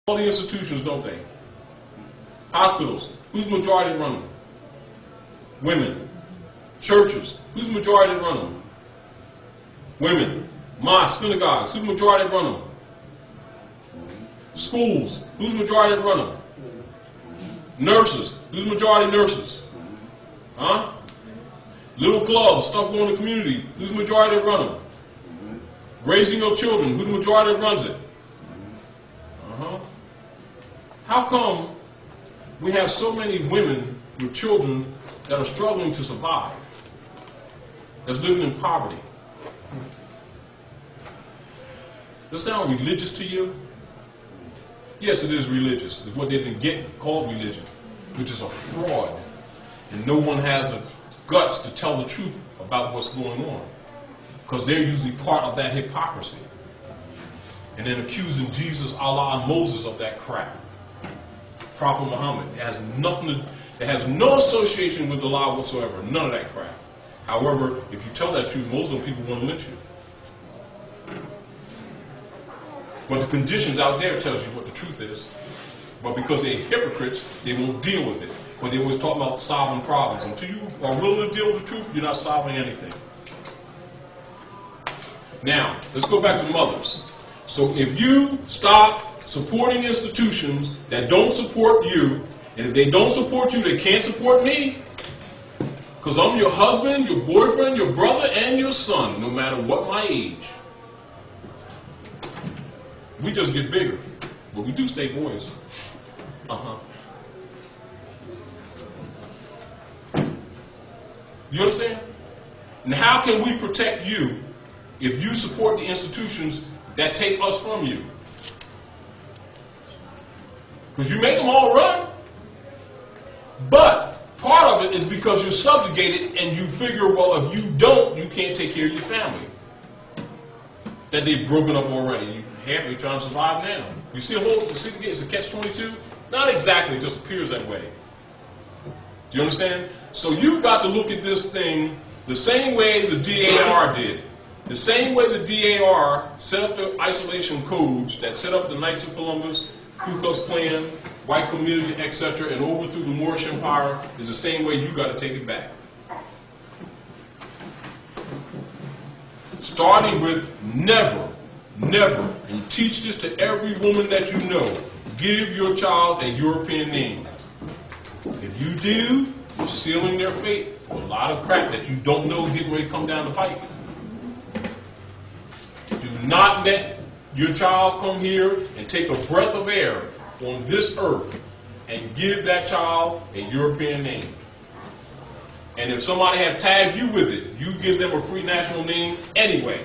All the institutions, don't they? Hospitals, who's majority run them? Women. Churches, who's majority run them? Women. Mosques, synagogues, who's majority run them? Schools, who's majority run them? Nurses, who's majority nurses? Huh? Little clubs, stuff going in the community, who's majority run them? Raising of children, who the majority runs it? How come we have so many women with children that are struggling to survive, that's living in poverty? Does that sound religious to you? Yes, it is religious. It's what they've been getting called religion, which is a fraud. And no one has the guts to tell the truth about what's going on, because they're usually part of that hypocrisy. And then accusing Jesus, Allah, and Moses of that crap. Prophet Muhammad. It has nothing it has no association with Allah whatsoever. None of that crap. However, if you tell that truth, Muslim people want to lynch you. But the conditions out there tells you what the truth is. But because they're hypocrites, they won't deal with it. But they always talk about solving problems. Until you are willing to deal with the truth, you're not solving anything. Now, let's go back to mothers. So if you stop supporting institutions that don't support you, and if they don't support you, they can't support me, because I'm your husband, your boyfriend, your brother, and your son, no matter what my age. We just get bigger, but we do stay boys. You understand? And how can we protect you if you support the institutions that take us from you? Because you make them all run. But part of it is because you're subjugated and you figure, well, if you don't, you can't take care of your family. That they've broken up already. You halfway trying to survive now. You see it's a catch-22? Not exactly, it just appears that way. Do you understand? So you've got to look at this thing the same way the DAR did. The same way the DAR set up the isolation codes that set up the Knights of Columbus, Ku Klux Klan, white community, etc., and overthrew the Moorish Empire, is the same way you got to take it back. Starting with never, and teach this to every woman that you know, give your child a European name. If you do, you're sealing their fate for a lot of crap that you don't know is getting ready to come down the pipe. Do not let your child come here and take a breath of air on this earth and give that child a European name. And if somebody had tagged you with it, you give them a free national name anyway.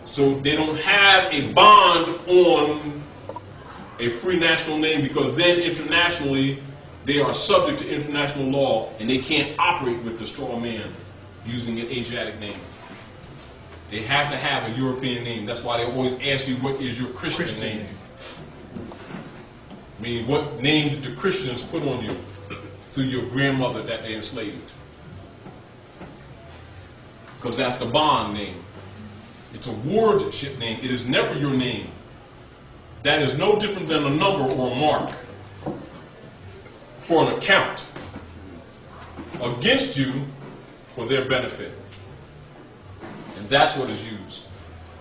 So they don't have a bond on a free national name, because then internationally they are subject to international law and they can't operate with the straw man using an Asiatic name. They have to have a European name. That's why they always ask you, what is your Christian name? I mean, what name did the Christians put on you through your grandmother that they enslaved? Because that's the bond name. It's a wardship name. It is never your name. That is no different than a number or a mark for an account against you for their benefit. And that's what is used.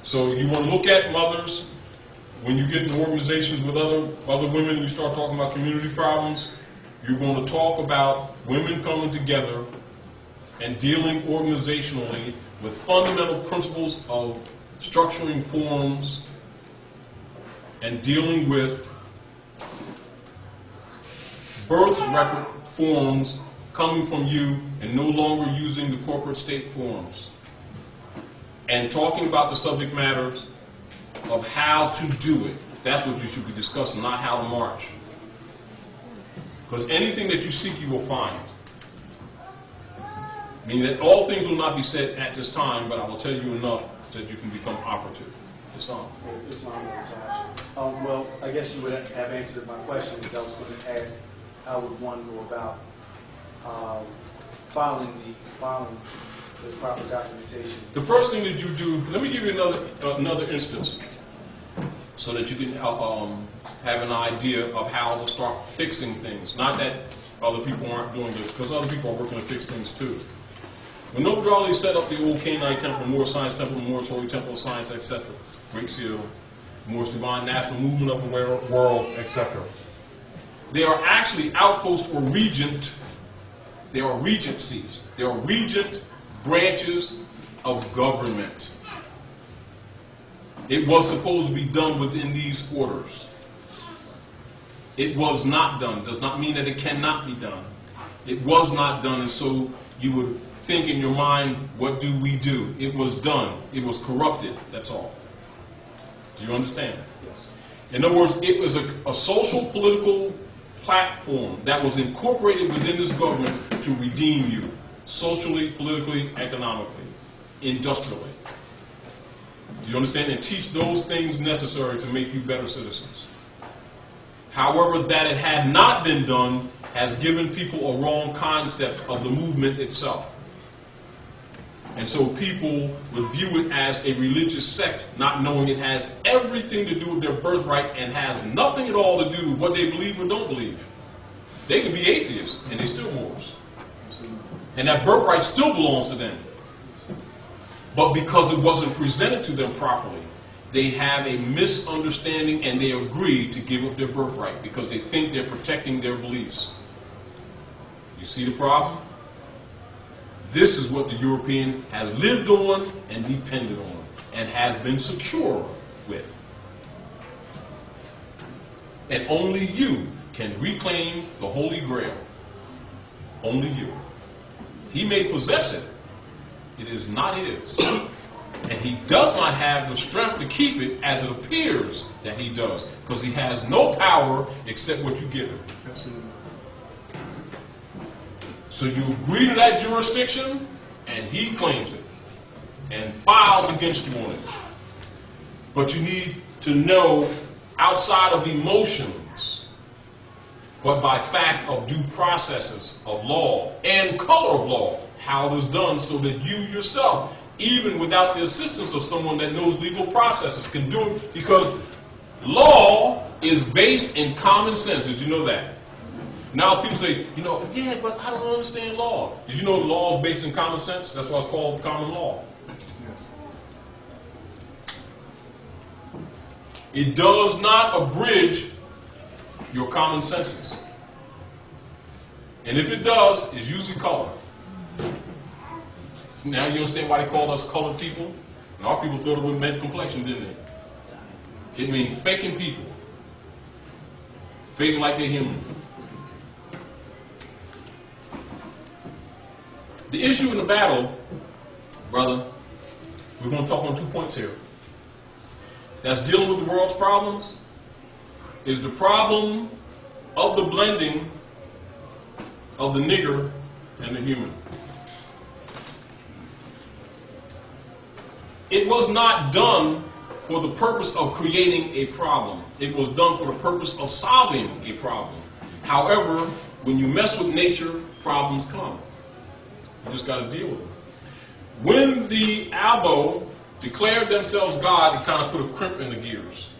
So you want to look at mothers. When you get in organizations with other women and you start talking about community problems, you're going to talk about women coming together and dealing organizationally with fundamental principles of structuring forms and dealing with birth record forms coming from you and no longer using the corporate state forms. And talking about the subject matters of how to do it. That's what you should be discussing, not how to march. Because anything that you seek, you will find. Meaning that all things will not be said at this time, but I will tell you enough that you can become operative. Islam. Well, I guess you would have answered my question, because I was going to ask how would one go about filing the proper documentation. The first thing that you do, let me give you another instance. so that you can have an idea of how to start fixing things. Not that other people aren't doing this, because other people are working to fix things too. When Noble Drew Ali set up the old Canaanite Temple, Moorish Science Temple, Moorish Holy Temple of Science, etc., Great Seal, Moorish Divine National Movement of the World, etc., they are actually outposts or regent. They are regencies. They are regent branches of government. It was supposed to be done within these orders. It was not done. Does not mean that it cannot be done. It was not done, and so you would think in your mind, what do we do? It was done. It was corrupted. That's all. Do you understand? Yes. In other words, it was a social, political platform that was incorporated within this government to redeem you, socially, politically, economically, industrially. Do you understand? And teach those things necessary to make you better citizens. However, that it had not been done has given people a wrong concept of the movement itself. And so people would view it as a religious sect, not knowing it has everything to do with their birthright and has nothing at all to do with what they believe or don't believe. They can be atheists and they're still Moors. And that birthright still belongs to them. But because it wasn't presented to them properly, they have a misunderstanding and they agree to give up their birthright because they think they're protecting their beliefs. You see the problem? This is what the European has lived on and depended on and has been secure with. And only you can reclaim the Holy Grail. Only you. He may possess it. It is not his. And he does not have the strength to keep it as it appears that he does, because he has no power except what you give him. Absolutely. So you agree to that jurisdiction, and he claims it and files against you on it. But you need to know, outside of emotions, but by fact of due processes of law and color of law, how it is done, so that you yourself, even without the assistance of someone that knows legal processes, can do it, because law is based in common sense. Did you know that? Now people say, yeah, but I don't understand law. Did you know law is based in common sense? That's why it's called common law. Yes. It does not abridge your common senses. And if it does, it's usually color. Now you understand why they called us colored people? And our people thought it meant complexion, didn't they? It means faking people. Faking like they're human. The issue in the battle, brother, we're going to talk on 2 points here. That's dealing with the world's problems, is the problem of the blending of the nigger and the human. It was not done for the purpose of creating a problem. It was done for the purpose of solving a problem. However, when you mess with nature, problems come. You just got to deal with them. When the Albo declared themselves God, it kind of put a crimp in the gears.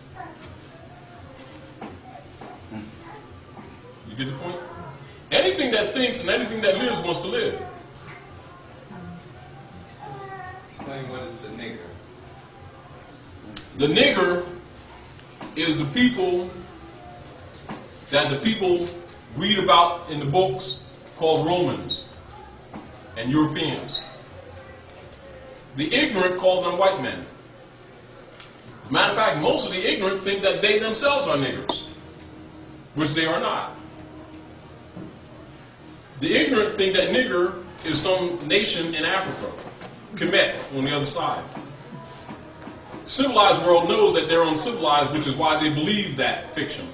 You get the point? Anything that thinks and anything that lives wants to live. Explain what is the nigger. The nigger is the people that the people read about in the books called Romans and Europeans. The ignorant call them white men. As a matter of fact, most of the ignorant think that they themselves are niggers, which they are not. The ignorant think that nigger is some nation in Africa, Kemet on the other side. Civilized world knows that they're uncivilized, which is why they believe that fiction.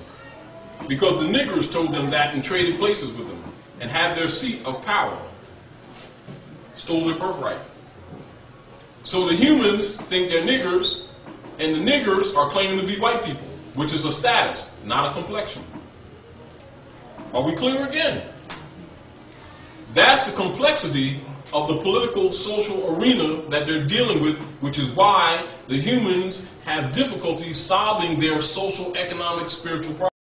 Because the niggers told them that and traded places with them and have their seat of power. Stole their birthright. So the humans think they're niggers, and the niggers are claiming to be white people, which is a status, not a complexion. Are we clear again? That's the complexity of the political social arena that they're dealing with, which is why the humans have difficulty solving their social, economic, spiritual problems.